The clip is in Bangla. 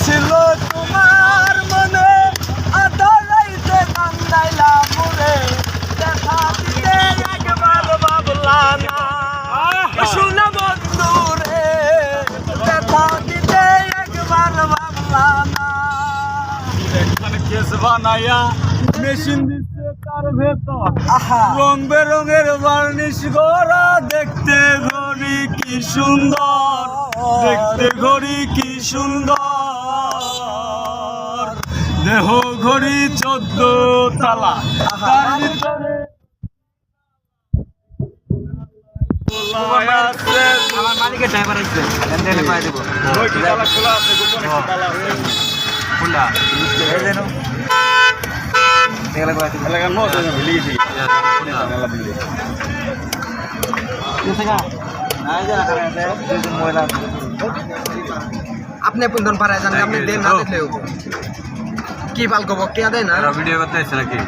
ছিল তোমার মনে আদরাইতে কান্দাইলাম রে দেখা দিতে একবার ভাবলা না শোনা বন্ধু রে দেখা দিতে একবার ভাবলা না কেস বানাইয়া মেশিন দিচ্ছে তার ভেতর রং বেরঙের বার্নিশ করা দেখতে ঘড়ি কি সুন্দর দেখতে ঘড়ি কি সুন্দর দেহ ঘড়ি 14 তালা তার ভিতরে আমার মালিকের ড্রাইভার আছে লেনদেনে পাই দেব ওইটি তালা খোলা আছে গোপনে তালা আছে কোনটা এই দেন এগুলা কই এলাকা নো তো ভুলে গেছি আপনি পুন্দন পারায় জানেন আপনি দেন না দেখলেও কি পাল কব কে দেন না ভিডিও করতে আসছে নাকি